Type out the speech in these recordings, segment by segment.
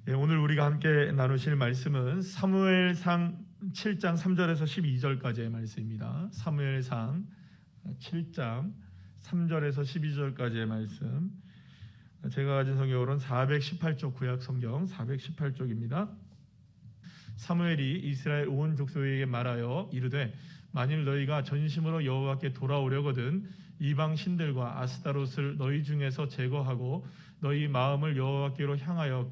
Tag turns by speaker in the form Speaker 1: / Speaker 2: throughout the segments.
Speaker 1: 오늘 우리가 함께 나누실 말씀은 사무엘상 7장 3절에서 12절까지의 말씀입니다. 사무엘상 7장 3절에서 12절까지의 말씀. 제가 가진 성경으로는 418쪽 구약 성경 418쪽입니다. 사무엘이 이스라엘 온 족속에게 말하여 이르되 만일 너희가 전심으로 여호와께 돌아오려거든 이방 신들과 아스타롯을 너희 중에서 제거하고 너희 마음을 여호와께로 향하여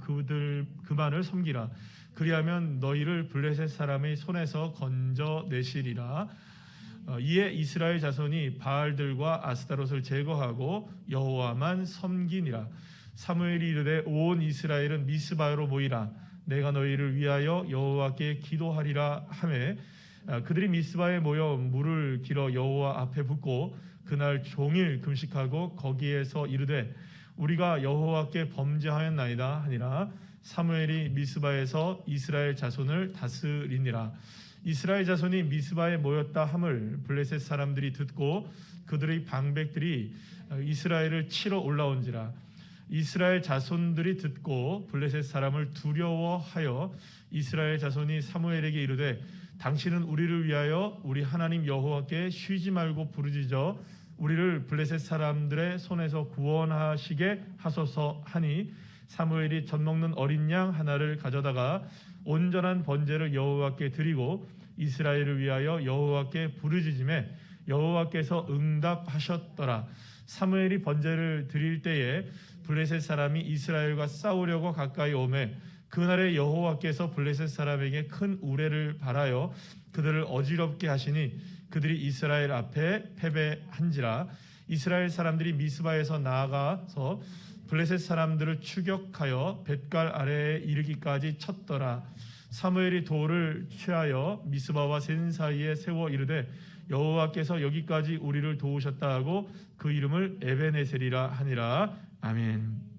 Speaker 1: 그만을 섬기라. 그리하면 너희를 블레셋 사람의 손에서 건져내시리라. 이에 이스라엘 자손이 바알들과 아스타롯을 제거하고 여호와만 섬기니라. 사무엘이 이르되 온 이스라엘은 미스바로 모이라. 내가 너희를 위하여 여호와께 기도하리라 하매 그들이 미스바에 모여 물을 길어 여호와 앞에 붓고 그날 종일 금식하고 거기에서 이르되 우리가 여호와께 범죄하였나이다 하니라. 사무엘이 미스바에서 이스라엘 자손을 다스리니라. 이스라엘 자손이 미스바에 모였다 함을 블레셋 사람들이 듣고 그들의 방백들이 이스라엘을 치러 올라온지라. 이스라엘 자손들이 듣고 블레셋 사람을 두려워하여 이스라엘 자손이 사무엘에게 이르되 당신은 우리를 위하여 우리 하나님 여호와께 쉬지 말고 부르짖어 우리를 블레셋 사람들의 손에서 구원하시게 하소서 하니 사무엘이 젖 먹는 어린 양 하나를 가져다가 온전한 번제를 여호와께 드리고 이스라엘을 위하여 여호와께 부르짖음에 여호와께서 응답하셨더라. 사무엘이 번제를 드릴 때에 블레셋 사람이 이스라엘과 싸우려고 가까이 오매 그날에 여호와께서 블레셋 사람에게 큰 우레를 발하여 그들을 어지럽게 하시니 그들이 이스라엘 앞에 패배한지라. 이스라엘 사람들이 미스바에서 나아가서 블레셋 사람들을 추격하여 뱃갈 아래에 이르기까지 쳤더라. 사무엘이 돌을 취하여 미스바와 센 사이에 세워 이르되 여호와께서 여기까지 우리를 도우셨다 하고 그 이름을 에베네셀이라 하니라. 아멘.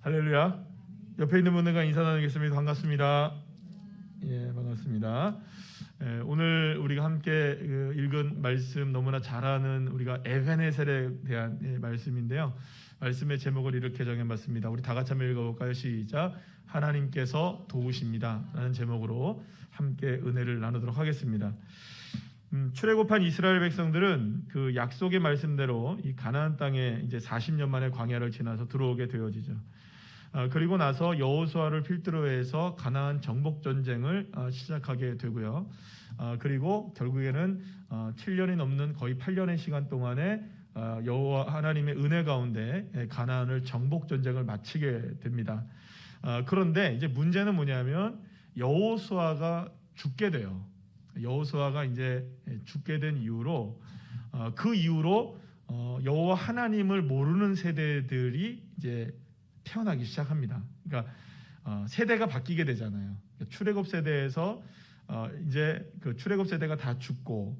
Speaker 1: 할렐루야. 옆에 있는 분들과 인사 나누겠습니다. 반갑습니다. 예, 반갑습니다. 오늘 우리가 함께 읽은 말씀 너무나 잘 아는 우리가 에베네셀에 대한 말씀인데요. 말씀의 제목을 이렇게 정해봤습니다. 우리 다 같이 한번 읽어볼까요? 시작. 하나님께서 도우십니다 라는 제목으로 함께 은혜를 나누도록 하겠습니다. 출애굽한 이스라엘 백성들은 그 약속의 말씀대로 이 가나안 땅에 이제 40년 만에 광야를 지나서 들어오게 되어지죠. 그리고 나서 여호수아를 필두로 해서 가나안 정복 전쟁을 시작하게 되고요. 그리고 결국에는 7년이 넘는 거의 8년의 시간 동안에 여호와 하나님의 은혜 가운데 가나안을 정복 전쟁을 마치게 됩니다. 그런데 이제 문제는 뭐냐면 여호수아가 죽게 돼요. 여호수아가 이제 죽게 된 이후로 그 이후로 여호와 하나님을 모르는 세대들이 이제 태어나기 시작합니다. 그러니까 세대가 바뀌게 되잖아요. 출애굽 세대에서 이제 그 출애굽 세대가 다 죽고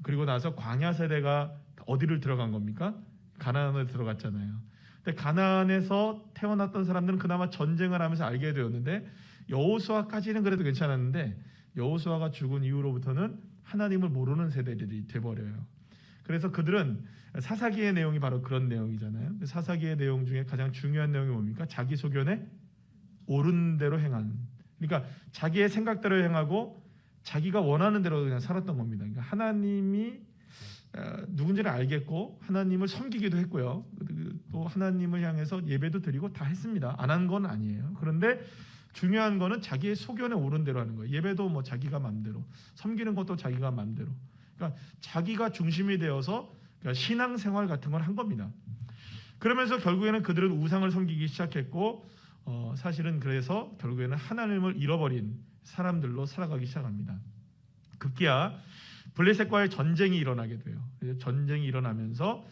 Speaker 1: 그리고 나서 광야 세대가 어디를 들어간 겁니까? 가나안에 들어갔잖아요. 근데 가나안에서 태어났던 사람들은 그나마 전쟁을 하면서 알게 되었는데 여호수아까지는 그래도 괜찮았는데 여호수아가 죽은 이후로부터는 하나님을 모르는 세대들이 돼버려요. 그래서 그들은 사사기의 내용이 바로 그런 내용이잖아요. 사사기의 내용 중에 가장 중요한 내용이 뭡니까? 자기 소견에 옳은 대로 행한. 그러니까 자기의 생각대로 행하고 자기가 원하는 대로 그냥 살았던 겁니다. 그러니까 하나님이 누군지를 알겠고 하나님을 섬기기도 했고요. 또 하나님을 향해서 예배도 드리고 다 했습니다. 안 한 건 아니에요. 그런데 중요한 거는 자기의 소견에 옳은 대로 하는 거예요. 예배도 뭐 자기가 마음대로, 섬기는 것도 자기가 마음대로. 그러니까 자기가 중심이 되어서 그러니까 신앙생활 같은 걸 한 겁니다. 그러면서 결국에는 그들은 우상을 섬기기 시작했고 사실은 그래서 결국에는 하나님을 잃어버린 사람들로 살아가기 시작합니다. 급기야 블레셋과의 전쟁이 일어나게 돼요. 전쟁이 일어나면서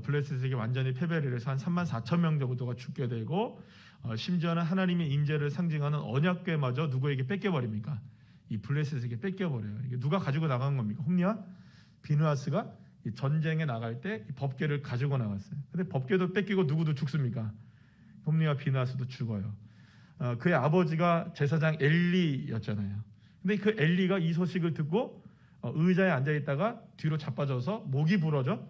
Speaker 1: 블레셋에게 완전히 패배를 해서 한 34,000명 정도가 죽게 되고 심지어는 하나님의 임재를 상징하는 언약궤마저 누구에게 뺏겨버립니까? 이 블레셋에게 뺏겨버려요. 이게 누가 가지고 나간 겁니까? 홈리와 비느하스가 전쟁에 나갈 때 법궤를 가지고 나갔어요. 근데 법궤도 뺏기고 누구도 죽습니까? 홈리와 비느하스도 죽어요. 그의 아버지가 제사장 엘리였잖아요. 근데 그 엘리가 이 소식을 듣고 의자에 앉아있다가 뒤로 자빠져서 목이 부러져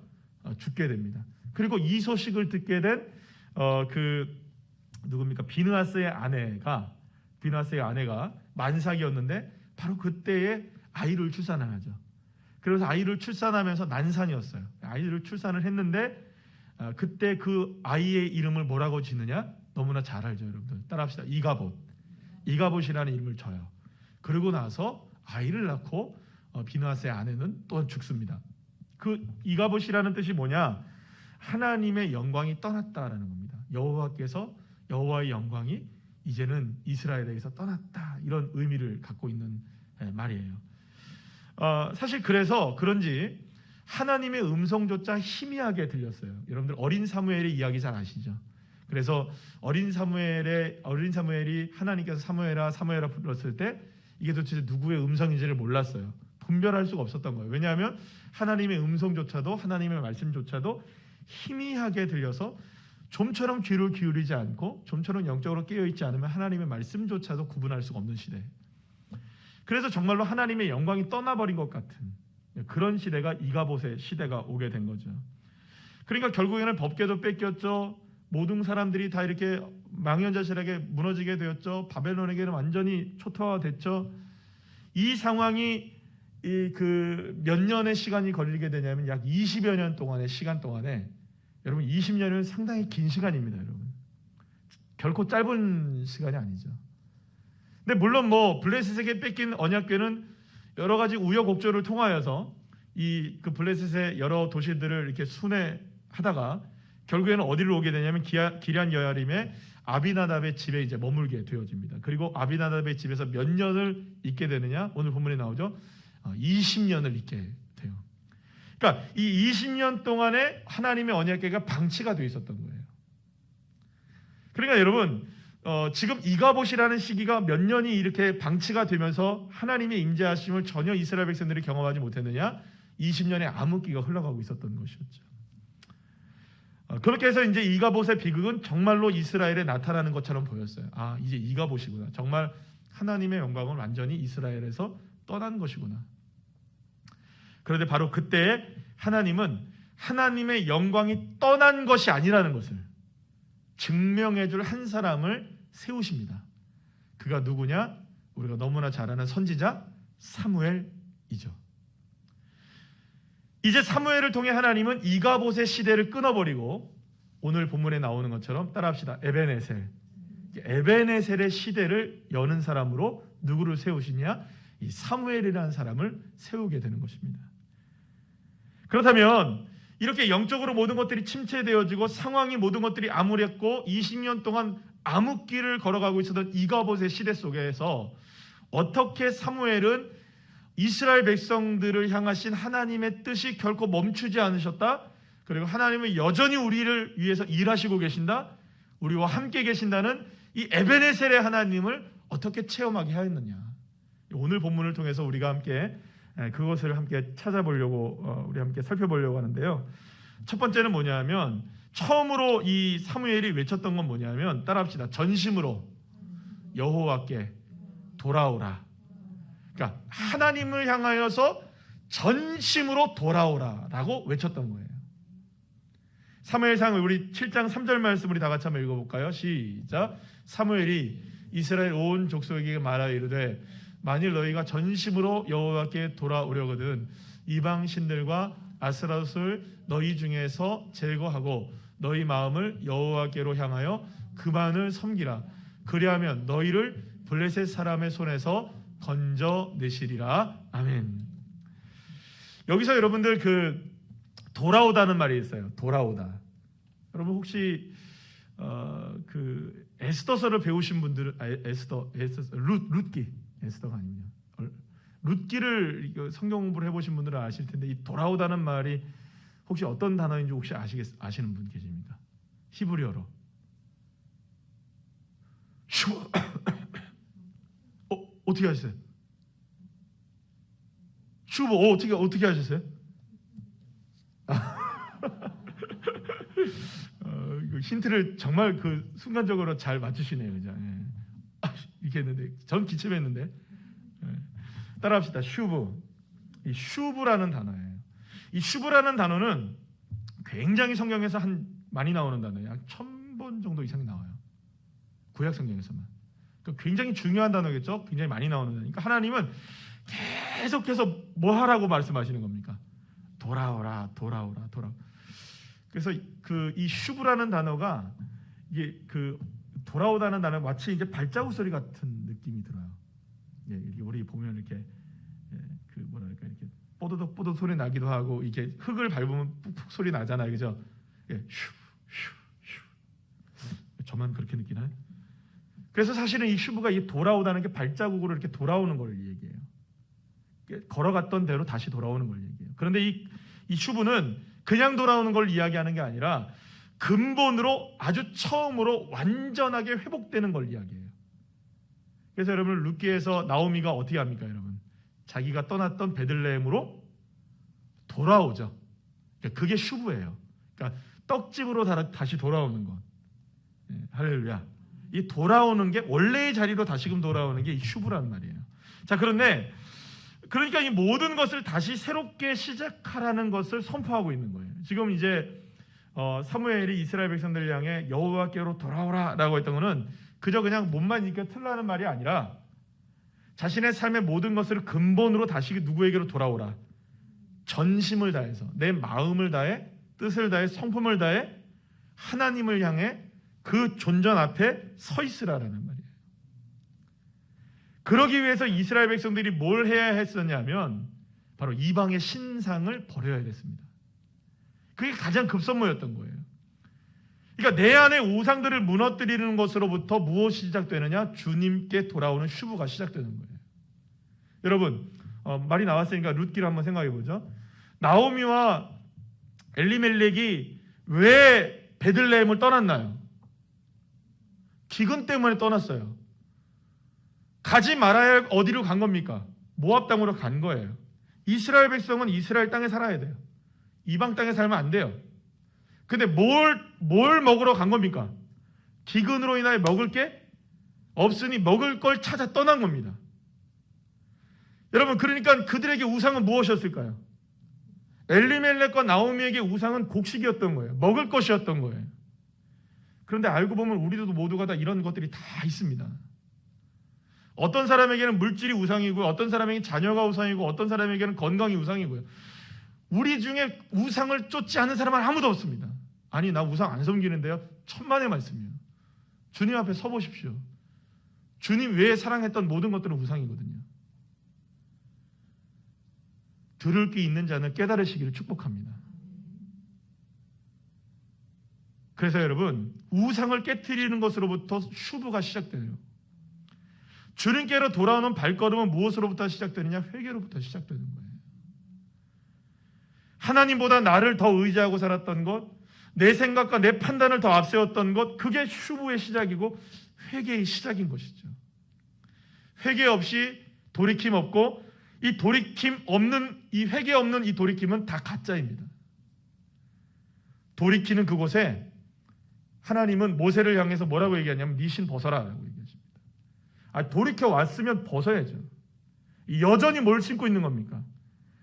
Speaker 1: 죽게 됩니다. 그리고 이 소식을 듣게 된 그 누굽니까? 비느하스의 아내가 만삭이었는데 바로 그때에 아이를 출산하죠. 그래서 아이를 출산하면서 난산이었어요. 아이를 출산을 했는데 그때 그 아이의 이름을 뭐라고 짓느냐? 너무나 잘 알죠, 여러분들. 따라합시다. 이가봇이라는 이름을 줘요. 그러고 나서 아이를 낳고 비느하스의 아내는 또 죽습니다. 그 이가봇이라는 뜻이 뭐냐? 하나님의 영광이 떠났다라는 겁니다. 여호와의 영광이 이제는 이스라엘에게서 떠났다, 이런 의미를 갖고 있는 말이에요. 사실 그래서 그런지 하나님의 음성조차 희미하게 들렸어요. 여러분들 어린 사무엘의 이야기 잘 아시죠? 그래서 어린 사무엘이 하나님께서 사무엘아 불렀을 때 이게 도대체 누구의 음성인지를 몰랐어요. 분별할 수가 없었던 거예요. 왜냐하면 하나님의 음성조차도, 하나님의 말씀조차도 희미하게 들려서 좀처럼 귀를 기울이지 않고 좀처럼 영적으로 깨어있지 않으면 하나님의 말씀조차도 구분할 수가 없는 시대. 그래서 정말로 하나님의 영광이 떠나버린 것 같은 그런 시대가 이가봇의 시대가 오게 된 거죠. 그러니까 결국에는 법궤도 뺏겼죠. 모든 사람들이 다 이렇게 망연자실하게 무너지게 되었죠. 바벨론에게는 완전히 초토화됐죠. 이 상황이 몇 년의 시간이 걸리게 되냐면 약 20여 년 동안의 시간 동안에, 여러분 20년은 상당히 긴 시간입니다. 여러분 결코 짧은 시간이 아니죠. 근데 물론 블레셋에게 뺏긴 언약궤는 여러 가지 우여곡절을 통하여서 그 블레셋의 여러 도시들을 이렇게 순회하다가 결국에는 어디를 오게 되냐면 기럇 여야림의 아비나답의 집에 이제 머물게 되어집니다. 그리고 아비나답의 집에서 몇 년을 있게 되느냐? 오늘 본문에 나오죠. 20년을 있게 돼요. 그러니까 이 20년 동안에 하나님의 언약궤가 방치가 되어 있었던 거예요. 그러니까 여러분 지금 이가봇이라는 시기가 몇 년이 이렇게 방치가 되면서 하나님의 임재하심을 전혀 이스라엘 백성들이 경험하지 못했느냐? 20년의 암흑기가 흘러가고 있었던 것이었죠. 그렇게 해서 이제 이가봇의 비극은 정말로 이스라엘에 나타나는 것처럼 보였어요. 이제 이가봇이구나. 정말 하나님의 영광은 완전히 이스라엘에서 떠난 것이구나. 그런데 바로 그때 하나님은 하나님의 영광이 떠난 것이 아니라는 것을 증명해 줄 한 사람을 세우십니다. 그가 누구냐? 우리가 너무나 잘 아는 선지자 사무엘이죠. 이제 사무엘을 통해 하나님은 이가봇의 시대를 끊어버리고 오늘 본문에 나오는 것처럼 따라합시다. 에베네셀의 시대를 여는 사람으로 누구를 세우시냐? 이 사무엘이라는 사람을 세우게 되는 것입니다. 그렇다면 이렇게 영적으로 모든 것들이 침체되어지고 상황이 모든 것들이 암울했고 20년 동안 암흑기를 걸어가고 있었던 이가봇의 시대 속에서 어떻게 사무엘은 이스라엘 백성들을 향하신 하나님의 뜻이 결코 멈추지 않으셨다. 그리고 하나님은 여전히 우리를 위해서 일하시고 계신다. 우리와 함께 계신다는 이 에베네셀의 하나님을 어떻게 체험하게 하였느냐. 오늘 본문을 통해서 우리가 함께 그것을 함께 찾아보려고 우리 함께 살펴보려고 하는데요. 첫 번째는 뭐냐면 처음으로 이 사무엘이 외쳤던 건 뭐냐면 따라합시다. 전심으로 여호와께 돌아오라. 그러니까 하나님을 향하여서 전심으로 돌아오라라고 외쳤던 거예요. 사무엘상 우리 7장 3절 말씀 우리 다 같이 한번 읽어볼까요? 시작. 사무엘이 이스라엘 온 족속에게 말하여 이르되 만일 너희가 전심으로 여호와께 돌아오려거든 이방 신들과 아스라롯을 너희 중에서 제거하고 너희 마음을 여호와께로 향하여 그만을 섬기라. 그리하면 너희를 블레셋 사람의 손에서 건져내시리라. 아멘. 여기서 여러분들 돌아오다는 말이 있어요. 돌아오다. 여러분 혹시 에스더서를 배우신 분들은 에스더가 아닙니다. 룻기를 성경 공부를 해보신 분들은 아실 텐데 이 돌아오다는 말이 혹시 어떤 단어인지 혹시 아시는 분 계십니까? 히브리어로 어떻게 하셨어요? 슈보 어떻게 하셨어요? 힌트를 정말 순간적으로 잘 맞추시네요, 그죠? 이렇게 했는데 전 기침했는데. 따라합시다. 슈브. 이 슈브라는 단어예요. 이 슈브라는 단어는 굉장히 성경에서 많이 나오는 단어예요. 약 1000번 정도 이상이 나와요. 구약 성경에서만. 그러니까 굉장히 중요한 단어겠죠. 굉장히 많이 나오는 단어니까 하나님은 계속해서 뭐 하라고 말씀하시는 겁니까? 돌아오라, 돌아오라, 돌아. 그래서 이 슈브라는 단어가 이게 돌아오다는 단어 마치 이제 발자국 소리 같은 느낌이 들어요. 예, 이렇게 우리 보면 이렇게 뭐랄까 이렇게 뽀드득 뽀드득 소리 나기도 하고 이게 흙을 밟으면 푹푹 소리 나잖아요, 그죠? 예, 슈. 저만 그렇게 느끼나요? 그래서 사실은 이 슈브가 이 돌아오다는 게 발자국으로 이렇게 돌아오는 걸 얘기해요. 걸어갔던 대로 다시 돌아오는 걸 얘기해요. 그런데 이 슈브는 그냥 돌아오는 걸 이야기하는 게 아니라 근본으로 아주 처음으로 완전하게 회복되는 걸 이야기해요. 그래서 여러분 룻기에서 나오미가 어떻게 합니까, 여러분? 자기가 떠났던 베들레헴으로 돌아오죠. 그게 슈브예요. 그러니까 떡집으로 다시 돌아오는 것. 네, 할렐루야. 이 돌아오는 게 원래의 자리로 다시금 돌아오는 게 이 슈브란 말이에요. 자, 그런데 그러니까 이 모든 것을 다시 새롭게 시작하라는 것을 선포하고 있는 거예요. 지금 이제 사무엘이 이스라엘 백성들 향해 여호와께로 돌아오라라고 했던 것은 그저 그냥 몸만 이렇게 틀라는 말이 아니라 자신의 삶의 모든 것을 근본으로 다시 누구에게로 돌아오라. 전심을 다해서 내 마음을 다해 뜻을 다해 성품을 다해 하나님을 향해 그 존전 앞에 서 있으라라는 말이에요. 그러기 위해서 이스라엘 백성들이 뭘 해야 했었냐면 바로 이방의 신상을 버려야 됐습니다. 그게 가장 급선무였던 거예요. 그러니까 내 안에 우상들을 무너뜨리는 것으로부터 무엇이 시작되느냐? 주님께 돌아오는 슈브가 시작되는 거예요. 여러분 말이 나왔으니까 룻기를 한번 생각해 보죠. 나오미와 엘리멜렉이 왜 베들레헴을 떠났나요? 기근 때문에 떠났어요. 가지 말아야 어디로 간 겁니까? 모압 땅으로 간 거예요. 이스라엘 백성은 이스라엘 땅에 살아야 돼요. 이방 땅에 살면 안 돼요. 근데 뭘 먹으러 간 겁니까? 기근으로 인하여 먹을 게 없으니 먹을 걸 찾아 떠난 겁니다. 여러분, 그러니까 그들에게 우상은 무엇이었을까요? 엘리멜렉과 나오미에게 우상은 곡식이었던 거예요. 먹을 것이었던 거예요. 그런데 알고 보면 우리도 모두가 다 이런 것들이 다 있습니다. 어떤 사람에게는 물질이 우상이고요, 어떤 사람에게는 자녀가 우상이고, 어떤 사람에게는 건강이 우상이고요. 우리 중에 우상을 쫓지 않는 사람은 아무도 없습니다. 아니, 나 우상 안 섬기는데요. 천만의 말씀이에요. 주님 앞에 서보십시오. 주님 외에 사랑했던 모든 것들은 우상이거든요. 들을 게 있는 자는 깨달으시기를 축복합니다. 그래서 여러분, 우상을 깨트리는 것으로부터 슈브가 시작돼요. 주님께로 돌아오는 발걸음은 무엇으로부터 시작되느냐? 회개로부터 시작되는 거예요. 하나님보다 나를 더 의지하고 살았던 것, 내 생각과 내 판단을 더 앞세웠던 것, 그게 슈브의 시작이고 회개의 시작인 것이죠. 회개 없이 돌이킴 없고, 이 돌이킴 없는, 이 회개 없는 이 돌이킴은 다 가짜입니다. 돌이키는 그곳에 하나님은 모세를 향해서 뭐라고 얘기하냐면 네 신 벗어라라고 얘기하십니다. 돌이켜 왔으면 벗어야죠. 여전히 뭘 신고 있는 겁니까?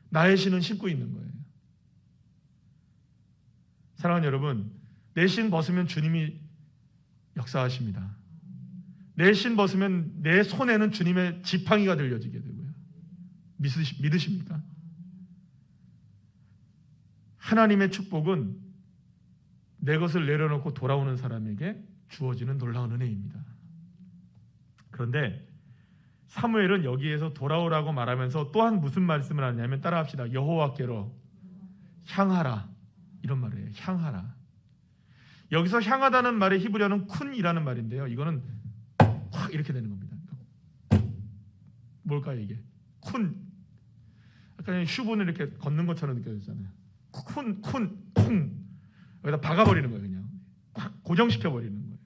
Speaker 1: 나의 신은 신고 있는 거예요. 사랑하는 여러분, 내 신 벗으면 주님이 역사하십니다. 내 신 벗으면 내 손에는 주님의 지팡이가 들려지게 되고요. 믿으십니까? 하나님의 축복은 내 것을 내려놓고 돌아오는 사람에게 주어지는 놀라운 은혜입니다. 그런데 사무엘은 여기에서 돌아오라고 말하면서 또한 무슨 말씀을 하냐면, 따라합시다. 여호와께로 향하라, 이런 말이에요. 향하라. 여기서 향하다는 말의 히브리어는 쿤이라는 말인데요, 이거는 확 이렇게 되는 겁니다. 뭘까요 이게? 쿤. 약간 슈브는 이렇게 걷는 것처럼 느껴지잖아요. 쿤 여기다 박아버리는 거예요. 그냥 확 고정시켜버리는 거예요.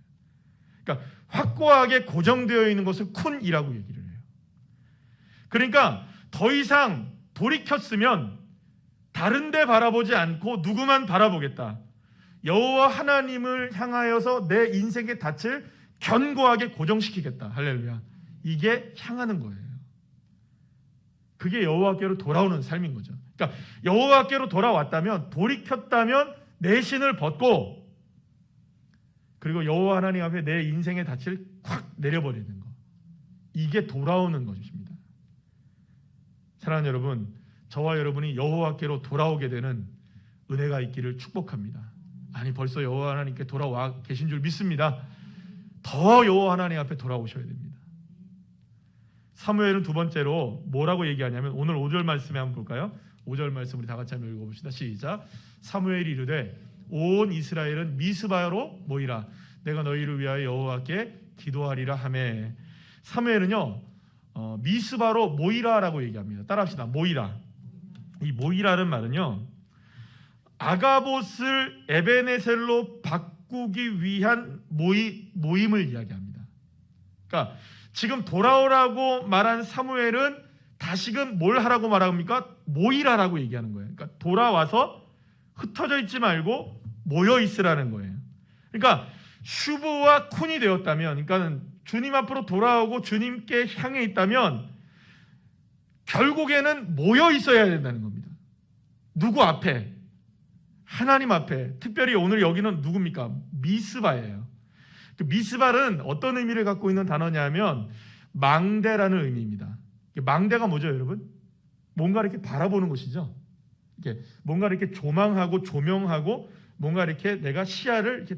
Speaker 1: 그러니까 확고하게 고정되어 있는 것을 쿤이라고 얘기를 해요. 그러니까 더 이상 돌이켰으면 다른 데 바라보지 않고 누구만 바라보겠다. 여호와 하나님을 향하여서 내 인생의 닻을 견고하게 고정시키겠다. 할렐루야. 이게 향하는 거예요. 그게 여호와께로 돌아오는 삶인 거죠. 그러니까 여호와께로 돌아왔다면, 돌이켰다면 내 신을 벗고 그리고 여호와 하나님 앞에 내 인생의 닻을 콱 내려버리는 것, 이게 돌아오는 것입니다. 사랑하는 여러분, 저와 여러분이 여호와께로 돌아오게 되는 은혜가 있기를 축복합니다. 아니, 벌써 여호와 하나님께 돌아와 계신 줄 믿습니다. 더 여호와 하나님 앞에 돌아오셔야 됩니다. 사무엘은 두 번째로 뭐라고 얘기하냐면, 오늘 5절 말씀에 한번 볼까요? 5절 말씀 우리 다 같이 한번 읽어봅시다. 시작. 사무엘이 이르되 온 이스라엘은 미스바로 모이라. 내가 너희를 위하여 여호와께 기도하리라 하매. 사무엘은요, 미스바로 모이라라고 얘기합니다. 따라합시다. 모이라. 이 모이라는 말은요, 아가봇을 에베네셀로 바꾸기 위한 모임을 이야기합니다. 그러니까 지금 돌아오라고 말한 사무엘은 다시금 뭘 하라고 말합니까? 모이라라고 얘기하는 거예요. 그러니까 돌아와서 흩어져 있지 말고 모여 있으라는 거예요. 그러니까 슈브와 쿤이 되었다면, 그러니까 주님 앞으로 돌아오고 주님께 향해 있다면 결국에는 모여 있어야 된다는 겁니다. 누구 앞에? 하나님 앞에. 특별히 오늘 여기는 누굽니까? 미스바예요. 그 미스바는 어떤 의미를 갖고 있는 단어냐면 망대라는 의미입니다. 망대가 뭐죠, 여러분? 뭔가 이렇게 바라보는 곳이죠. 이렇게 뭔가 이렇게 조망하고 조명하고 뭔가 이렇게 내가 시야를 이렇게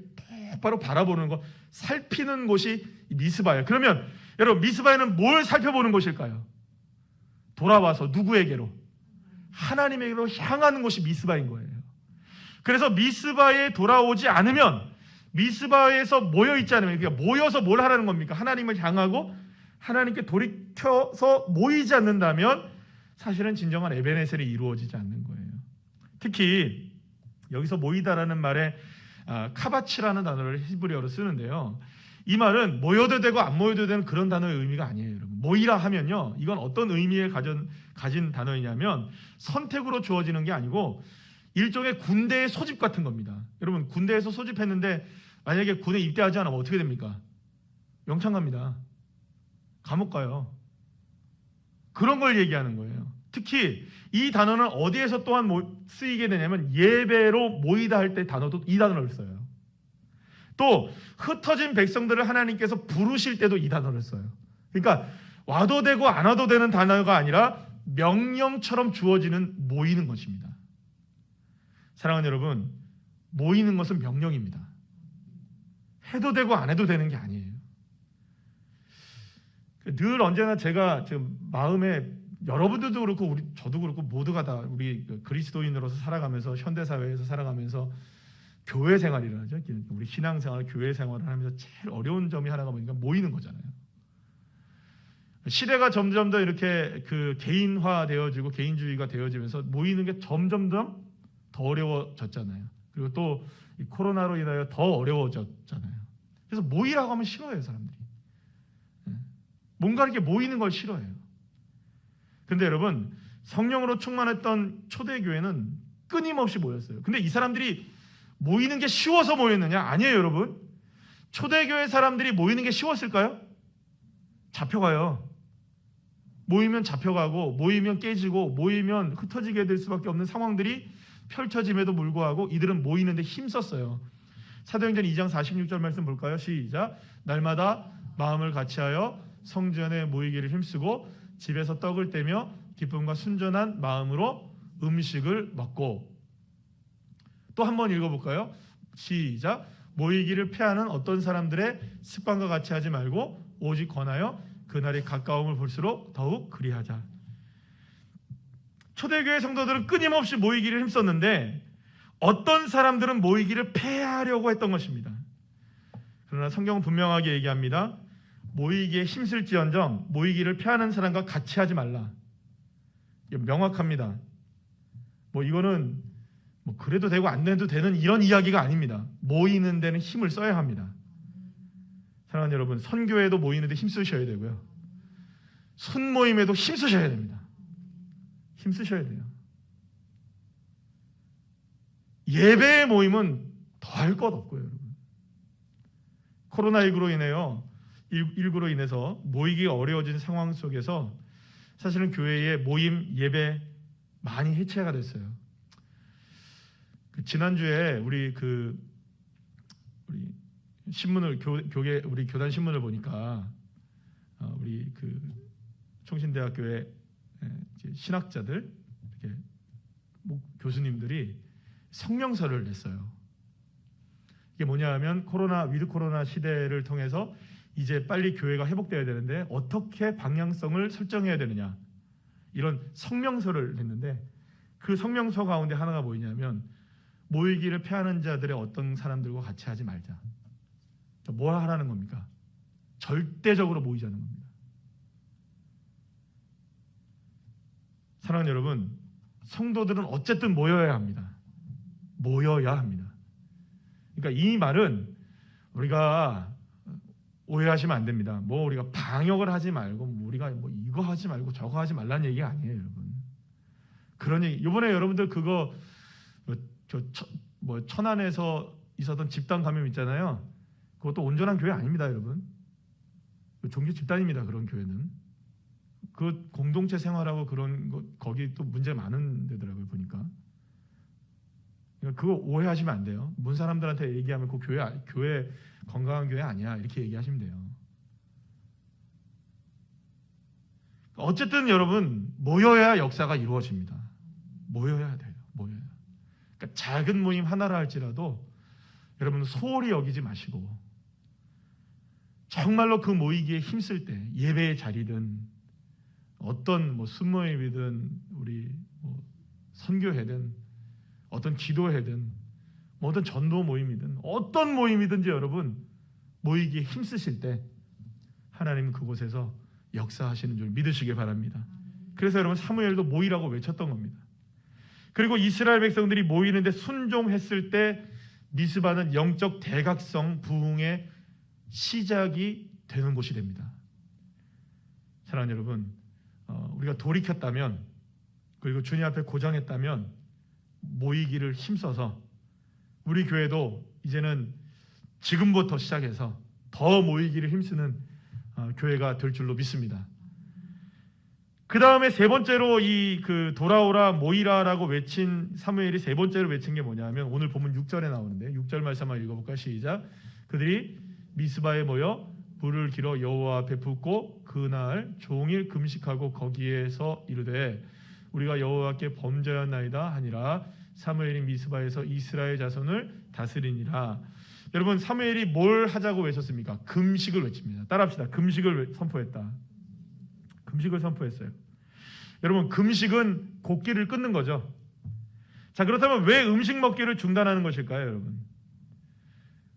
Speaker 1: 똑바로 바라보는 것, 살피는 곳이 미스바예요. 그러면 여러분, 미스바에는 뭘 살펴보는 곳일까요? 돌아와서 누구에게로? 하나님에게로 향하는 곳이 미스바인 거예요. 그래서 미스바에 돌아오지 않으면, 미스바에서 모여 있지 않으면, 그러니까 모여서 뭘 하라는 겁니까? 하나님을 향하고 하나님께 돌이켜서 모이지 않는다면 사실은 진정한 에베네셀이 이루어지지 않는 거예요. 특히 여기서 모이다라는 말에 카바치라는 단어를 히브리어로 쓰는데요, 이 말은 모여도 되고 안 모여도 되는 그런 단어의 의미가 아니에요, 여러분. 모이라 하면요, 이건 어떤 의미를 가진 단어이냐면 선택으로 주어지는 게 아니고 일종의 군대의 소집 같은 겁니다. 여러분, 군대에서 소집했는데 만약에 군에 입대하지 않으면 어떻게 됩니까? 영창 갑니다. 감옥 가요. 그런 걸 얘기하는 거예요. 특히 이 단어는 어디에서 또한 쓰이게 되냐면 예배로 모이다 할 때 단어도 이 단어를 써요. 또 흩어진 백성들을 하나님께서 부르실 때도 이 단어를 써요. 그러니까 와도 되고 안 와도 되는 단어가 아니라 명령처럼 주어지는 모이는 것입니다. 사랑하는 여러분, 모이는 것은 명령입니다. 해도 되고 안 해도 되는 게 아니에요. 늘 언제나 제가 지금 마음에, 여러분들도 그렇고 저도 그렇고 모두가 다 우리 그리스도인으로서 살아가면서, 현대사회에서 살아가면서 교회 생활이라 하죠. 우리 신앙생활, 교회 생활을 하면서 제일 어려운 점이 하나가 뭐니까 모이는 거잖아요. 시대가 점점 더 이렇게 개인화되어지고 개인주의가 되어지면서 모이는 게 점점 더 어려워졌잖아요. 그리고 또 이 코로나로 인하여 더 어려워졌잖아요. 그래서 모이라고 하면 싫어해요, 사람들이. 뭔가 이렇게 모이는 걸 싫어해요. 근데 여러분, 성령으로 충만했던 초대교회는 끊임없이 모였어요. 근데 이 사람들이 모이는 게 쉬워서 모였느냐? 아니에요, 여러분. 초대교회 사람들이 모이는 게 쉬웠을까요? 잡혀가요. 모이면 잡혀가고, 모이면 깨지고, 모이면 흩어지게 될 수밖에 없는 상황들이 펼쳐짐에도 불구하고 이들은 모이는데 힘썼어요. 사도행전 2장 46절 말씀 볼까요? 시작. 날마다 마음을 같이하여 성전에 모이기를 힘쓰고 집에서 떡을 떼며 기쁨과 순전한 마음으로 음식을 먹고. 또 한번 읽어볼까요? 시작. 모이기를 패하는 어떤 사람들의 습관과 같이 하지 말고 오직 권하여 그날이 가까움을 볼수록 더욱 그리하자. 초대교회 성도들은 끊임없이 모이기를 힘썼는데 어떤 사람들은 모이기를 패하려고 했던 것입니다. 그러나 성경은 분명하게 얘기합니다. 모이기에 힘쓸지언정 모이기를 패하는 사람과 같이 하지 말라. 명확합니다. 이거는 그래도 되고 안 돼도 되는 이런 이야기가 아닙니다. 모이는 데는 힘을 써야 합니다. 사랑하는 여러분, 선교회도 모이는 데 힘쓰셔야 되고요, 순모임에도 힘쓰셔야 됩니다. 힘쓰셔야 돼요. 예배의 모임은 더할 것 없고요, 여러분. 코로나19로 인해서 모이기가 어려워진 상황 속에서 사실은 교회의 모임, 예배 많이 해체가 됐어요. 지난주에 우리 신문을 교계 우리 교단 신문을 보니까 우리 그 총신대학교의 이제 신학자들 이렇게 교수님들이 성명서를 냈어요. 이게 뭐냐하면 위드 코로나 시대를 통해서 이제 빨리 교회가 회복돼야 되는데 어떻게 방향성을 설정해야 되느냐, 이런 성명서를 냈는데 그 성명서 가운데 하나가 뭐냐면 모이기를 패하는 자들의 어떤 사람들과 같이 하지 말자. 뭐 하라는 겁니까? 절대적으로 모이자는 겁니다. 사랑하는 여러분, 성도들은 어쨌든 모여야 합니다. 모여야 합니다. 그러니까 이 말은 우리가 오해하시면 안 됩니다. 뭐 우리가 방역을 하지 말고 우리가 뭐 이거 하지 말고 저거 하지 말라는 얘기가 아니에요, 여러분. 그런 얘기. 이번에 여러분들 그거 천안에서 있었던 집단 감염 있잖아요. 그것도 온전한 교회 아닙니다, 여러분. 종교 집단입니다. 그런 교회는 그 공동체 생활하고 그런 거 거기 또 문제 많은 데더라고요, 보니까. 그러니까 그거 오해하시면 안 돼요. 문 사람들한테 얘기하면 그 교회 건강한 교회 아니야 이렇게 얘기하시면 돼요. 어쨌든 여러분 모여야 역사가 이루어집니다. 모여야 돼요. 모여야. 그러니까 작은 모임 하나라 할지라도 여러분 소홀히 여기지 마시고 정말로 그 모이기에 힘쓸 때 예배의 자리든 어떤 뭐 순모임이든 우리 뭐 선교회든 어떤 기도회든 뭐 어떤 전도 모임이든 어떤 모임이든지 여러분 모이기에 힘쓰실 때 하나님은 그곳에서 역사하시는 줄 믿으시길 바랍니다. 그래서 여러분 사무엘도 모이라고 외쳤던 겁니다. 그리고 이스라엘 백성들이 모이는데 순종했을 때 미스바는 영적 대각성 부흥의 시작이 되는 곳이 됩니다. 사랑하는 여러분, 우리가 돌이켰다면 그리고 주님 앞에 고정했다면 모이기를 힘써서 우리 교회도 이제는 지금부터 시작해서 더 모이기를 힘쓰는 교회가 될 줄로 믿습니다. 그 다음에 세 번째로 돌아오라 모이라라고 외친 사무엘이 세 번째로 외친 게 뭐냐면 오늘 보면 6절에 나오는데 6절 말씀 한번 읽어볼까요? 시작. 그들이 미스바에 모여 불을 길어 여호와 앞에 붓고 그날 종일 금식하고 거기에서 이르되 우리가 여호와께 범죄하였나이다 하니라. 사무엘이 미스바에서 이스라엘 자손을 다스리니라. 여러분 사무엘이 뭘 하자고 외쳤습니까? 금식을 외칩니다. 따라합시다. 금식을 선포했다. 금식을 선포했어요. 여러분 금식은 곡기를 끊는 거죠. 자, 그렇다면 왜 음식 먹기를 중단하는 것일까요, 여러분?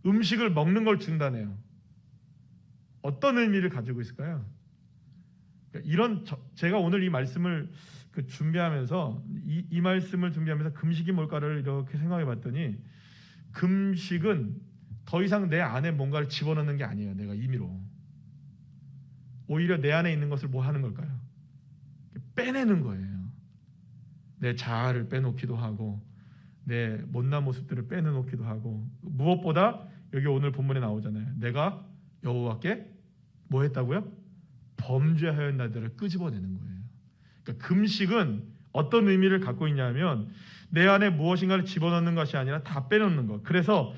Speaker 1: 음식을 먹는 걸 중단해요. 어떤 의미를 가지고 있을까요? 제가 오늘 이 말씀을 준비하면서 이 말씀을 준비하면서 금식이 뭘까를 이렇게 생각해 봤더니 금식은 더 이상 내 안에 뭔가를 집어넣는 게 아니에요. 내가 임의로. 오히려 내 안에 있는 것을 뭐 하는 걸까요? 빼내는 거예요. 내 자아를 빼놓기도 하고 내 못난 모습들을 빼내놓기도 하고 무엇보다 여기 오늘 본문에 나오잖아요. 내가 여호와께 뭐 했다고요? 범죄하였나이다를 끄집어내는 거예요. 그러니까 금식은 어떤 의미를 갖고 있냐면 내 안에 무엇인가를 집어넣는 것이 아니라 다 빼놓는 것. 그래서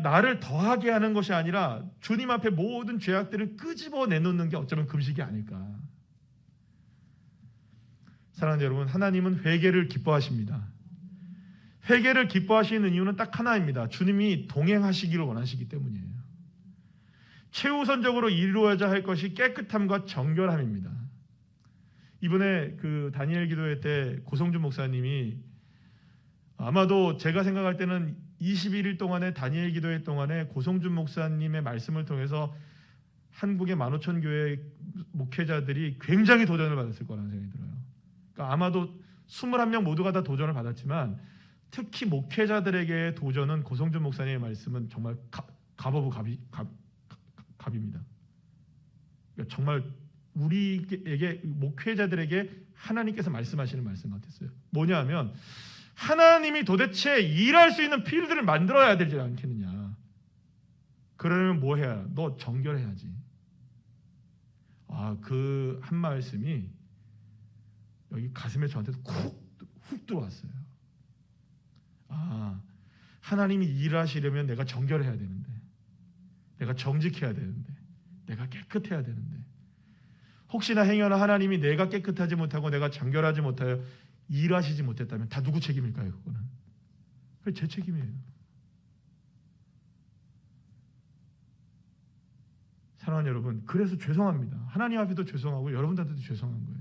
Speaker 1: 나를 더하게 하는 것이 아니라 주님 앞에 모든 죄악들을 끄집어내놓는 게 어쩌면 금식이 아닐까. 사랑하는 여러분, 하나님은 회개를 기뻐하십니다. 회개를 기뻐하시는 이유는 딱 하나입니다. 주님이 동행하시기를 원하시기 때문이에요. 최우선적으로 이루어져야 할 것이 깨끗함과 정결함입니다. 이번에 다니엘 기도회 때 고성준 목사님이 아마도 제가 생각할 때는 21일 동안의 다니엘 기도회 동안에 고성준 목사님의 말씀을 통해서 한국의 15,000교회 목회자들이 굉장히 도전을 받았을 거라는 생각이 들어요. 그러니까 아마도 21명 모두가 다 도전을 받았지만 특히 목회자들에게의 도전은 고성준 목사님의 말씀은 정말 갑입니다. 그러니까 정말 우리에게 목회자들에게 하나님께서 말씀하시는 말씀 같았어요. 뭐냐 하면 하나님이 도대체 일할 수 있는 필드를 만들어야 되지 않겠느냐. 그러면 뭐 해야? 너 정결해야지. 그 한 말씀이 여기 가슴에 저한테 훅 들어왔어요. 하나님이 일하시려면 내가 정결해야 되는데 내가 정직해야 되는데, 내가 깨끗해야 되는데, 혹시나 행여나 하나님이 내가 깨끗하지 못하고 내가 정결하지 못하여 일하시지 못했다면 다 누구 책임일까요? 그거는 제 책임이에요. 사랑하는 여러분, 그래서 죄송합니다. 하나님 앞에도 죄송하고 여러분들한테도 죄송한 거예요.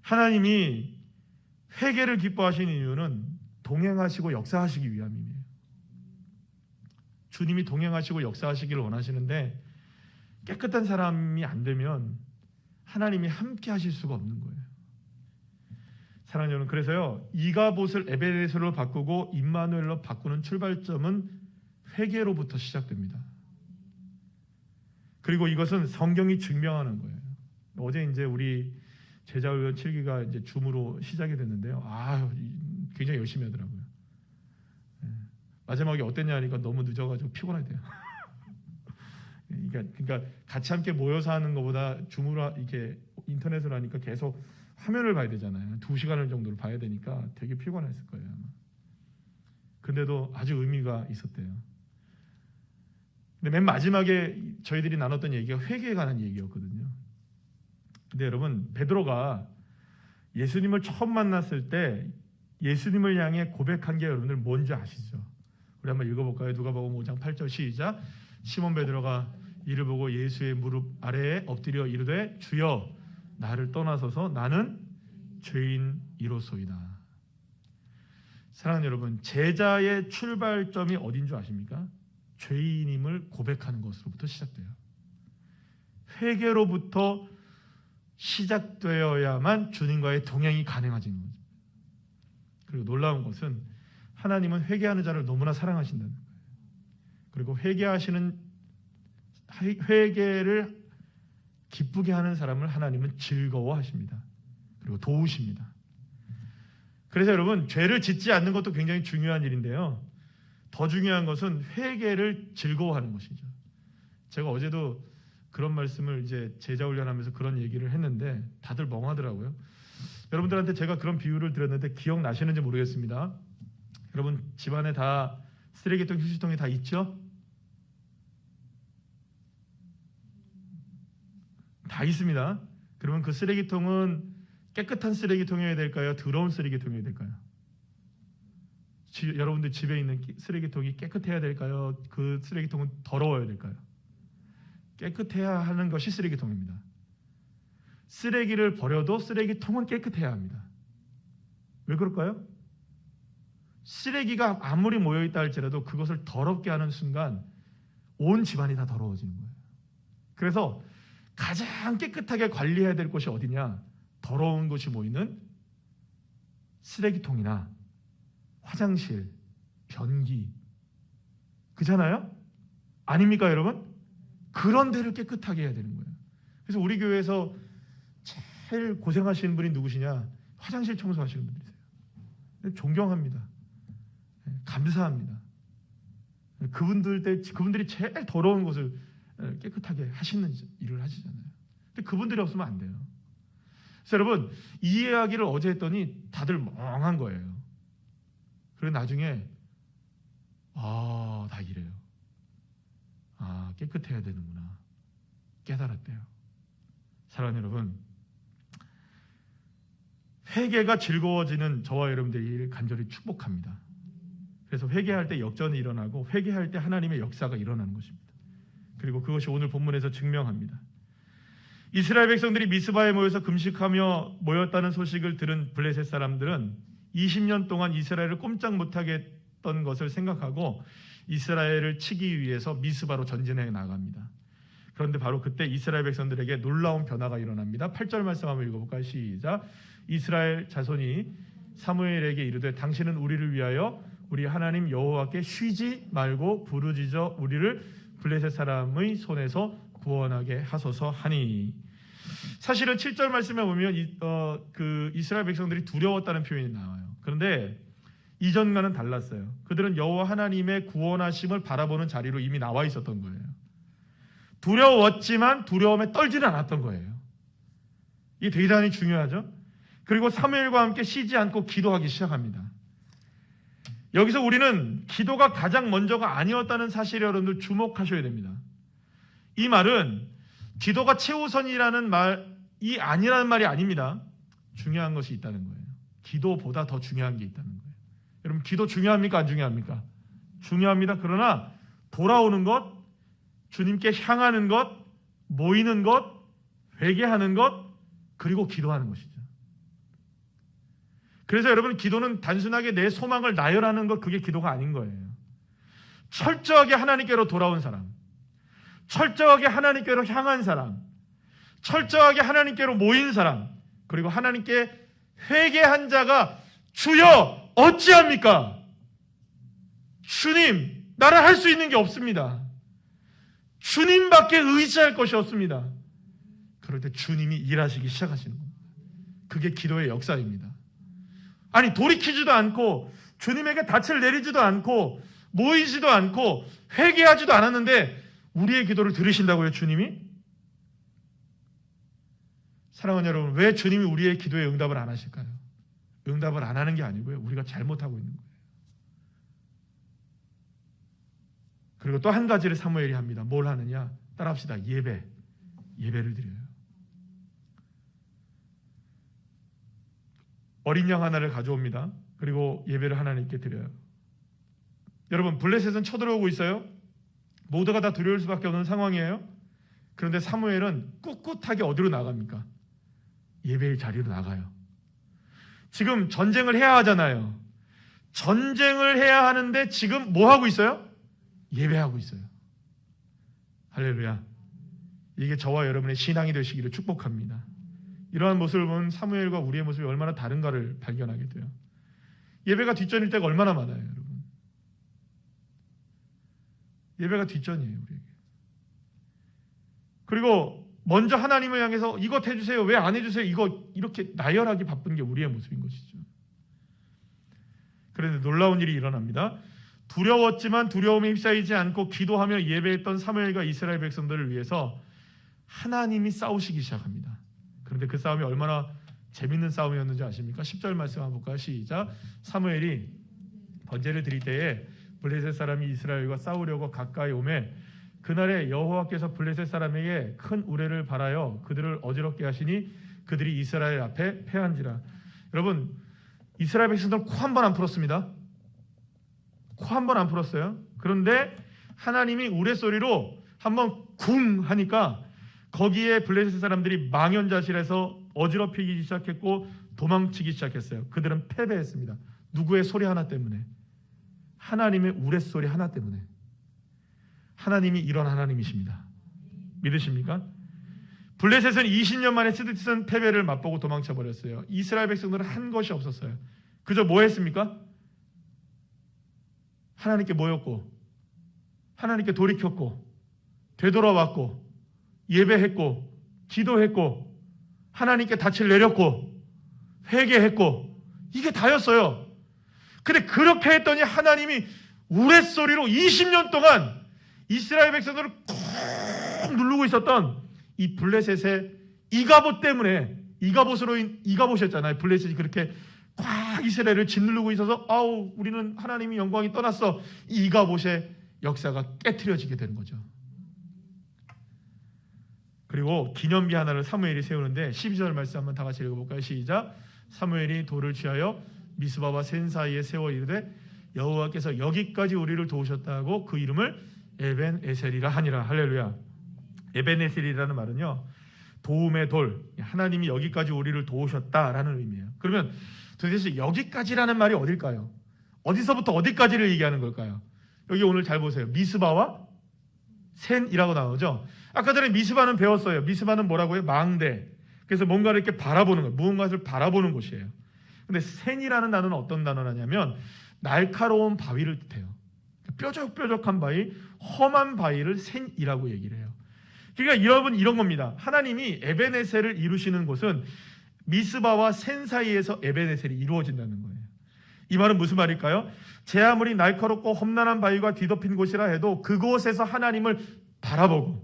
Speaker 1: 하나님이 회개를 기뻐하시는 이유는 동행하시고 역사하시기 위함이에요. 주님이 동행하시고 역사하시기를 원하시는데 깨끗한 사람이 안 되면 하나님이 함께 하실 수가 없는 거예요. 사랑하는 여러분, 그래서요, 이가봇을 에베네셀로 바꾸고 임마누엘로 바꾸는 출발점은 회개로부터 시작됩니다. 그리고 이것은 성경이 증명하는 거예요. 어제 이제 우리 제자훈련 7기가 이제 줌으로 시작이 됐는데요. 굉장히 열심히 하더라고요. 마지막에 어땠냐 하니까 너무 늦어가지고 피곤하대요. 그러니까 같이 함께 모여서 하는 것보다 줌으로 이렇게 인터넷으로 하니까 계속 화면을 봐야 되잖아요. 2시간을 정도를 봐야 되니까 되게 피곤했을 거예요. 아마. 근데도 아주 의미가 있었대요. 근데 맨 마지막에 저희들이 나눴던 얘기가 회개에 관한 얘기였거든요. 근데 여러분, 베드로가 예수님을 처음 만났을 때 예수님을 향해 고백한 게 여러분들 뭔지 아시죠? 우리 한번 읽어볼까요? 누가복음 5장 8절 시작. 시몬 베드로가 이를 보고 예수의 무릎 아래에 엎드려 이르되 주여 나를 떠나소서 나는 죄인이로소이다. 사랑하는 여러분, 제자의 출발점이 어딘 줄 아십니까? 죄인임을 고백하는 것으로부터 시작돼요. 회개로부터 시작되어야만 주님과의 동행이 가능해지는 거죠. 그리고 놀라운 것은 하나님은 회개하는 자를 너무나 사랑하신다는 거예요. 그리고 회개를 기쁘게 하는 사람을 하나님은 즐거워하십니다. 그리고 도우십니다. 그래서 여러분, 죄를 짓지 않는 것도 굉장히 중요한 일인데요. 더 중요한 것은 회개를 즐거워하는 것이죠. 제가 어제도 그런 말씀을 이제 제자 훈련하면서 그런 얘기를 했는데 다들 멍하더라고요. 여러분들한테 제가 그런 비유를 드렸는데 기억나시는지 모르겠습니다. 여러분, 집안에 다 쓰레기통, 휴지통이 다 있죠? 다 있습니다. 그러면 그 쓰레기통은 깨끗한 쓰레기통이어야 될까요? 더러운 쓰레기통이어야 될까요? 여러분들 집에 있는 쓰레기통이 깨끗해야 될까요? 그 쓰레기통은 더러워야 될까요? 깨끗해야 하는 것이 쓰레기통입니다. 쓰레기를 버려도 쓰레기통은 깨끗해야 합니다. 왜 그럴까요? 쓰레기가 아무리 모여있다 할지라도 그것을 더럽게 하는 순간 온 집안이 다 더러워지는 거예요. 그래서 가장 깨끗하게 관리해야 될 곳이 어디냐? 더러운 곳이 모이는 쓰레기통이나 화장실, 변기, 그잖아요? 아닙니까 여러분? 그런 데를 깨끗하게 해야 되는 거예요. 그래서 우리 교회에서 제일 고생하시는 분이 누구시냐? 화장실 청소하시는 분들이세요. 존경합니다. 감사합니다. 그분들이 제일 더러운 곳을 깨끗하게 하시는 일을 하시잖아요. 근데 그분들이 없으면 안 돼요. 그래서 여러분, 이 이야기를 어제 했더니 다들 멍한 거예요. 그리고 나중에 다 이래요. 깨끗해야 되는구나 깨달았대요. 사랑하는 여러분, 회개가 즐거워지는 저와 여러분들이 간절히 축복합니다. 그래서 회개할 때 역전이 일어나고 회개할 때 하나님의 역사가 일어나는 것입니다. 그리고 그것이 오늘 본문에서 증명합니다. 이스라엘 백성들이 미스바에 모여서 금식하며 모였다는 소식을 들은 블레셋 사람들은 20년 동안 이스라엘을 꼼짝 못하게 했던 것을 생각하고 이스라엘을 치기 위해서 미스바로 전진해 나갑니다. 그런데 바로 그때 이스라엘 백성들에게 놀라운 변화가 일어납니다. 8절 말씀 한번 읽어볼까요? 시작. 이스라엘 자손이 사무엘에게 이르되 당신은 우리를 위하여 우리 하나님 여호와께 쉬지 말고 부르짖어 우리를 블레셋 사람의 손에서 구원하게 하소서 하니. 사실은 7절 말씀에 보면 이스라엘 백성들이 두려웠다는 표현이 나와요. 그런데 이전과는 달랐어요. 그들은 여호와 하나님의 구원하심을 바라보는 자리로 이미 나와 있었던 거예요. 두려웠지만 두려움에 떨지는 않았던 거예요. 이게 대단히 중요하죠. 그리고 사무엘과 함께 쉬지 않고 기도하기 시작합니다. 여기서 우리는 기도가 가장 먼저가 아니었다는 사실에 여러분들 주목하셔야 됩니다. 이 말은 기도가 최우선이라는 말이 아니라는 말이 아닙니다. 중요한 것이 있다는 거예요. 기도보다 더 중요한 게 있다는 거예요. 여러분, 기도 중요합니까? 안 중요합니까? 중요합니다. 그러나 돌아오는 것, 주님께 향하는 것, 모이는 것, 회개하는 것, 그리고 기도하는 것이죠. 그래서 여러분, 기도는 단순하게 내 소망을 나열하는 것, 그게 기도가 아닌 거예요. 철저하게 하나님께로 돌아온 사람, 철저하게 하나님께로 향한 사람, 철저하게 하나님께로 모인 사람, 그리고 하나님께 회개한 자가 주여 어찌합니까? 주님, 나는 할 수 있는 게 없습니다. 주님밖에 의지할 것이 없습니다. 그럴 때 주님이 일하시기 시작하시는 겁니다. 그게 기도의 역사입니다. 아니, 돌이키지도 않고 주님에게 닻을 내리지도 않고 모이지도 않고 회개하지도 않았는데 우리의 기도를 들으신다고요, 주님이? 사랑하는 여러분, 왜 주님이 우리의 기도에 응답을 안 하실까요? 응답을 안 하는 게 아니고요, 우리가 잘못하고 있는 거예요. 그리고 또 한 가지를 사무엘이 합니다. 뭘 하느냐? 따라합시다. 예배를 드려요. 어린 양 하나를 가져옵니다. 그리고 예배를 하나님께 드려요. 여러분, 블레셋은 쳐들어오고 있어요. 모두가 다 두려울 수밖에 없는 상황이에요. 그런데 사무엘은 꿋꿋하게 어디로 나갑니까? 예배의 자리로 나가요. 지금 전쟁을 해야 하잖아요. 전쟁을 해야 하는데 지금 뭐 하고 있어요? 예배하고 있어요. 할렐루야. 이게 저와 여러분의 신앙이 되시기를 축복합니다. 이러한 모습을 보면 사무엘과 우리의 모습이 얼마나 다른가를 발견하게 돼요. 예배가 뒷전일 때가 얼마나 많아요, 여러분. 예배가 뒷전이에요, 우리에게. 그리고 먼저 하나님을 향해서 이것 해주세요, 왜 안 해주세요, 이거 이렇게 나열하기 바쁜 게 우리의 모습인 것이죠. 그런데 놀라운 일이 일어납니다. 두려웠지만 두려움에 휩싸이지 않고 기도하며 예배했던 사무엘과 이스라엘 백성들을 위해서 하나님이 싸우시기 시작합니다. 그런데 그 싸움이 얼마나 재밌는 싸움이었는지 아십니까? 10절 말씀 한번 볼까요? 시작. 사무엘이 번제를 드릴 때에 블레셋 사람이 이스라엘과 싸우려고 가까이 오매 그날에 여호와께서 블레셋 사람에게 큰 우레를 발하여 그들을 어지럽게 하시니 그들이 이스라엘 앞에 패한지라. 여러분, 이스라엘 백성들은 코 한 번 안 풀었습니다. 코 한 번 안 풀었어요. 그런데 하나님이 우레소리로 한번 쿵 하니까 거기에 블레셋 사람들이 망연자실해서 어지럽히기 시작했고 도망치기 시작했어요. 그들은 패배했습니다. 누구의 소리 하나 때문에? 하나님의 우레소리 하나 때문에. 하나님이 이런 하나님이십니다. 믿으십니까? 블레셋은 20년 만에 스드슨 패배를 맛보고 도망쳐버렸어요. 이스라엘 백성들은 한 것이 없었어요. 그저 뭐 했습니까? 하나님께 모였고 하나님께 돌이켰고 되돌아왔고 예배했고 기도했고 하나님께 닻을 내렸고 회개했고 이게 다였어요. 근데 그렇게 했더니 하나님이 우레소리로 20년 동안 이스라엘 백성들을 꾹 누르고 있었던 이 블레셋의 이가봇 때문에 이가봇이었잖아요. 블레셋이 그렇게 꽉 이스라엘을 짓누르고 있어서 아우 우리는 하나님이 영광이 떠났어. 이 이가봇의 역사가 깨트려지게 되는 거죠. 그리고 기념비 하나를 사무엘이 세우는데 12절 말씀 한번 다 같이 읽어볼까요? 시작. 사무엘이 돌을 취하여 미스바와 센 사이에 세워 이르되 여호와께서 여기까지 우리를 도우셨다고 그 이름을 에벤에셀이라 하니라. 할렐루야. 에벤에셀이라는 말은요, 도움의 돌, 하나님이 여기까지 우리를 도우셨다라는 의미예요. 그러면 도대체 여기까지라는 말이 어딜까요? 어디서부터 어디까지를 얘기하는 걸까요? 여기 오늘 잘 보세요. 미스바와 센이라고 나오죠. 아까 전에 미스바는 배웠어요. 미스바는 뭐라고요? 망대. 그래서 뭔가를 이렇게 바라보는 거예요. 무언가를 바라보는 곳이에요. 근데 센이라는 단어는 어떤 단어냐면 날카로운 바위를 뜻해요. 뾰족뾰족한 바위, 험한 바위를 센이라고 얘기를 해요. 그러니까 여러분 이런 겁니다. 하나님이 에벤에셀을 이루시는 곳은 미스바와 센 사이에서 에벤에셀이 이루어진다는 거예요. 이 말은 무슨 말일까요? 제 아무리 날카롭고 험난한 바위가 뒤덮인 곳이라 해도 그곳에서 하나님을 바라보고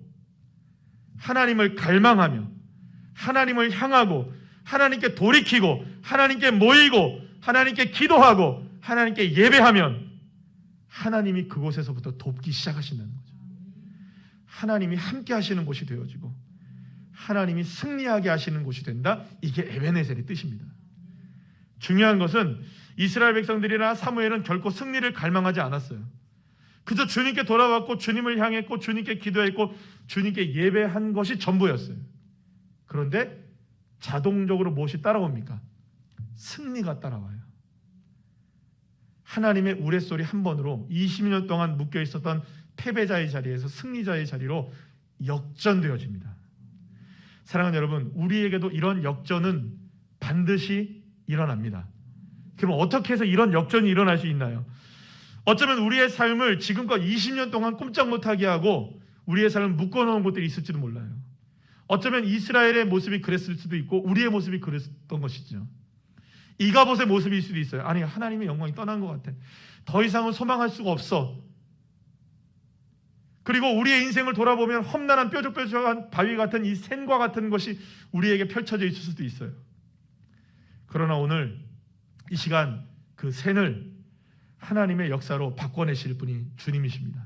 Speaker 1: 하나님을 갈망하며 하나님을 향하고 하나님께 돌이키고 하나님께 모이고 하나님께 기도하고 하나님께 예배하면 하나님이 그곳에서부터 돕기 시작하신다는 거죠. 하나님이 함께 하시는 곳이 되어지고 하나님이 승리하게 하시는 곳이 된다. 이게 에베네셀의 뜻입니다. 중요한 것은 이스라엘 백성들이나 사무엘은 결코 승리를 갈망하지 않았어요. 그저 주님께 돌아왔고 주님을 향했고 주님께 기도했고 주님께 예배한 것이 전부였어요. 그런데 자동적으로 무엇이 따라옵니까? 승리가 따라와요. 하나님의 우레소리 한 번으로 20년 동안 묶여 있었던 패배자의 자리에서 승리자의 자리로 역전되어집니다. 사랑하는 여러분, 우리에게도 이런 역전은 반드시 일어납니다. 그럼 어떻게 해서 이런 역전이 일어날 수 있나요? 어쩌면 우리의 삶을 지금껏 20년 동안 꼼짝 못하게 하고 우리의 삶을 묶어놓은 것들이 있을지도 몰라요. 어쩌면 이스라엘의 모습이 그랬을 수도 있고 우리의 모습이 그랬던 것이죠. 이가봇의 모습일 수도 있어요. 아니, 하나님의 영광이 떠난 것 같아. 더 이상은 소망할 수가 없어. 그리고 우리의 인생을 돌아보면 험난한 뾰족뾰족한 바위 같은 이 샌과 같은 것이 우리에게 펼쳐져 있을 수도 있어요. 그러나 오늘 이 시간 그 샌을 하나님의 역사로 바꿔내실 분이 주님이십니다.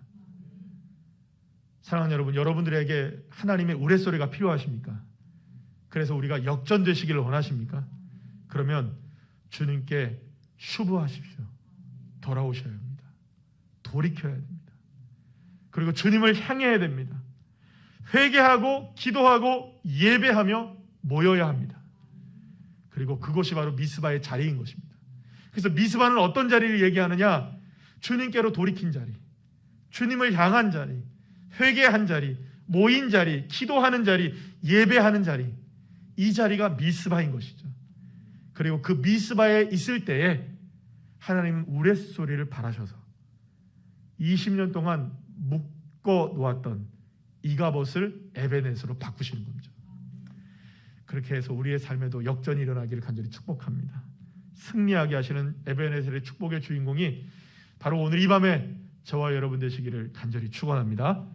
Speaker 1: 사랑하는 여러분, 여러분들에게 하나님의 우레소리가 필요하십니까? 그래서 우리가 역전되시기를 원하십니까? 그러면 주님께 슈브하십시오. 돌아오셔야 합니다. 돌이켜야 됩니다. 그리고 주님을 향해야 됩니다. 회개하고 기도하고 예배하며 모여야 합니다. 그리고 그것이 바로 미스바의 자리인 것입니다. 그래서 미스바는 어떤 자리를 얘기하느냐? 주님께로 돌이킨 자리, 주님을 향한 자리, 회개한 자리, 모인 자리, 기도하는 자리, 예배하는 자리, 이 자리가 미스바인 것이죠. 그리고 그 미스바에 있을 때에 하나님은 우레소리를 바라셔서 20년 동안 묶어 놓았던 이가봇을 에베네스로 바꾸시는 겁니다. 그렇게 해서 우리의 삶에도 역전이 일어나기를 간절히 축복합니다. 승리하게 하시는 에베네셀의 축복의 주인공이 바로 오늘 이 밤에 저와 여러분 되시기를 간절히 축원합니다.